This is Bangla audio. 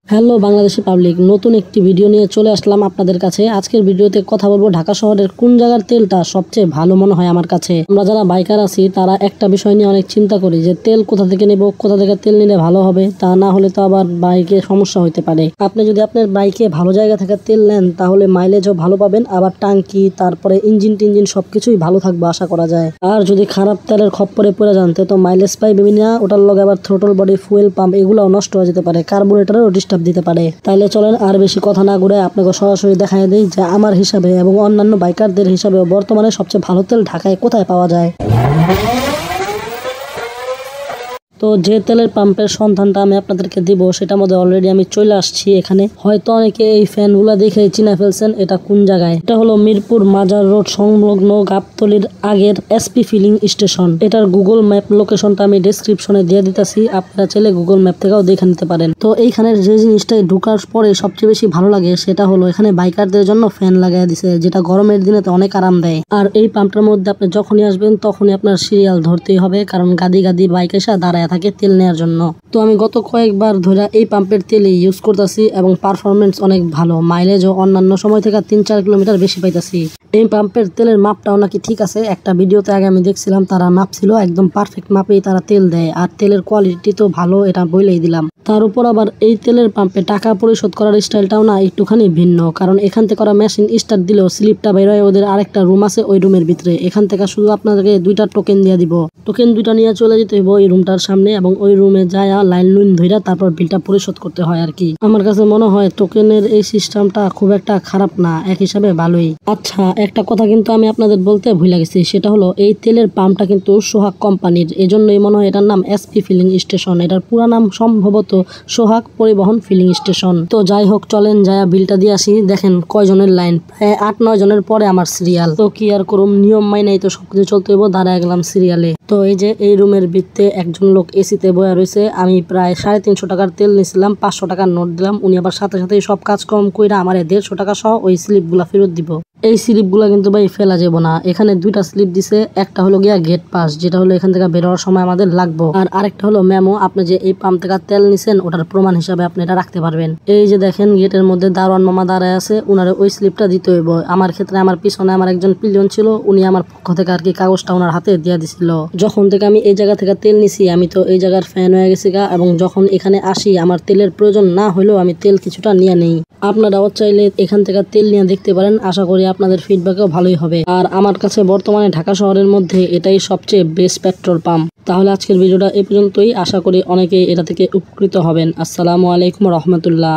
হ্যালো বাংলাদেশি পাবলিক, নতুন একটি ভিডিও নিয়ে চলে আসলাম আপনাদের কাছে। আজকের ভিডিওতে কথা বলবো ঢাকা শহরের কোন জায়গার তেলটা সবচেয়ে ভালো মনে হয় আমার কাছে। আমরা যারা বাইকার আছি তারা একটা বিষয় নিয়ে অনেক চিন্তা করি যে তেল কোথা থেকে নেব, কোথা থেকে তেল নিলে ভালো হবে, তা না হলে তো আবার বাইকে সমস্যা হতে পারে। আপনি যদি আপনার বাইকে ভালো জায়গা থেকে তেল নেন তাহলে মাইলেজও ভালো পাবেন, আবার টাঙ্কি তারপরে ইঞ্জিন টিঞ্জিন সবকিছুই ভালো থাকবে আশা করা যায়। আর যদি খারাপ তেলের খপ্পরে পড়ে যান তো মাইলেজ পাইবে না, ওটার লগে আবার থ্রোটল বডি, ফুয়েল পাম্প এগুলোও নষ্ট হয়ে যেতে পারে, কার্বোরেটরও ডিস্টার্ব দিতে পারে। তাইলে চলেন আর বেশি কথা না ঘুরে আপনাকে সরাসরি দেখাই দেই যে আমার হিসাবে এবং অন্যান্য বাইকারদের হিসাবে বর্তমানে সবচেয়ে ভালো তেল ঢাকায় কোথায় পাওয়া যায়। তো যে তেলের পাম্পের সন্ধানটা আমি আপনাদেরকে দিব সেটার মধ্যে অলরেডি আমি চলে আসছি। এখানে হয়তো অনেকে এই ফ্যানগুলা দেখে চিনে ফেলছেন এটা কোন জায়গায়। এটা হলো মিরপুর মাজার রোড সংলগ্ন গাবতলির আগের এসপি ফিলিং স্টেশন। এটার গুগল ম্যাপ লোকেশনটা আমি ডেসক্রিপশনে দিয়ে দিতেছি, আপনারা চাইলে গুগল ম্যাপ থেকেও দেখে নিতে পারেন। তো এইখানের যে জিনিসটাই ঢুকার পরে সবচেয়ে বেশি ভালো লাগে সেটা হলো এখানে বাইকারদের জন্য ফ্যান লাগাই দিছে, যেটা গরমের দিনে তো অনেক আরাম দেয়। আর এই পাম্পটার মধ্যে আপনি যখনই আসবেন তখনই আপনার সিরিয়াল ধরতেই হবে, কারণ গাদি গাদি বাইক এসে দাঁড়ায় থাকে তেল নেওয়ার জন্য। তো আমি গত কয়েকবার ধরে এই পাম্পের তেলই ইউজ করতেছি এবং পারফরমেন্স অনেক ভালো, মাইলেজও অন্যান্য সময় থেকে 3-4 কিলোমিটার বেশি পাইতেছি। এই পাম্পের তেলের মাপটাও নাকি ঠিক আছে। একটা ভিডিওতে আগে আমি দেখছিলাম তারা মাপ ছিল একদম পারফেক্ট মাপেই তারা তেল দেয়, আর তেলের কোয়ালিটি তো ভালো, এটা বলেই দিলাম। তার উপর আবার এই তেলের পাম্পে টাকা পরিশোধ করার স্টাইলটাও না একটুখানি ভিন্ন, কারণ এখান থেকে করা মেশিন স্টার্ট দিলেও স্লিপটা বের হয়, ওদের আরেকটা রুম আছে ওই রুমের ভিতরে। এখান থেকে শুধু আপনাদেরকে 2টা টোকেন দিয়ে দিব, টোকেন 2টা নিয়ে চলে যেতে হইব এই রুমটার সামনে এবং ওই রুমে যায় লাইন লুইন ধইরা তারপর বিলটা পরিশোধ করতে হয় আর কি। আমার কাছে মনে হয় টোকেনের এই সিস্টেমটা খুব একটা খারাপ না, এক হিসাবে ভালোই। আচ্ছা, একটা কথা কিন্তু আমি আপনাদের বলতে ভুলে গেছি, সেটা হলো এই তেলের পাম্পটা কিন্তু সোহাগ কোম্পানির, এজন্যই মনে হয় এটার নাম এসপি ফিলিং স্টেশন। এটার পুরো নাম সম্ভবত সোহাগ পরিবহন ফিলিং স্টেশন। তো যাই হোক, চলেন যায় বিলটা দিয়ে আসি। দেখেন কয়জনের লাইন, প্রায় 8-9 জনের পরে আমার সিরিয়াল। তো কি আর করুম, নিয়ম মাইনাই তো সবকিছু চলতে হইব, দাঁড়ায় গেলাম সিরিয়ালে। তো এই যে এই রুমের ভিতরে একজন লোক এসিতে বয়া রয়েছে। আমি প্রায় 350 টাকার তেল নিয়েছিলাম, 500 টাকার নোট দিলাম। উনি আবার সাথে সাথে সব কাজ কম কইরা আমার 150 টাকা সহ ওই স্লিপগুলা ফেরত দিব। এই স্লিপগুলা কিন্তু ভাই ফেলা যাব না। এখানে 2টা স্লিপ দিছে, একটা হলো গিয়া গেট পাস, যেটা হলো এখান থেকে বের হওয়ার সময় আমাদের লাগবে, আর আরেকটা হলো মেমো, আপনি যে এই পাম্প থেকে তেল নিছেন ওটার প্রমাণ হিসাবে আপনি এটা রাখতে পারবেন। এই যে দেখেন গেটের মধ্যে দারোয়ান মামা দাঁড়ায় আছে, উনারে ওই স্লিপটা দিতে হইব। আমার ক্ষেত্রে আমার পিছনে আমার একজন পিলিয়ন ছিল, উনি আমার পক্ষ থেকে আর কি কাগজটা ওনার হাতে দিয়ে দিছিল। যখন থেকে আমি এই জায়গা থেকে তেল নিছি আমি তো এই জায়গার ফ্যান হয়ে গেছি গা, এবং যখন এখানে আসি আমার তেলের প্রয়োজন না হলেও আমি তেল কিছুটা নিয়ে নেই। আপনারাও চাইলে এখান থেকে তেল নিয়ে দেখতে পারেন, আশা করি আপনাদের ফিডব্যাকও ভালোই হবে। আর আমার কাছে বর্তমানে ঢাকা শহরের মধ্যে এটাই সবচেয়ে বেস্ট পেট্রোল পাম্প। তাহলে আজকের ভিডিওটা এই পর্যন্তই, আশা করি অনেকেই এটা থেকে উপকৃত হবেন। আসসালামু আলাইকুম রহমতুল্লাহ।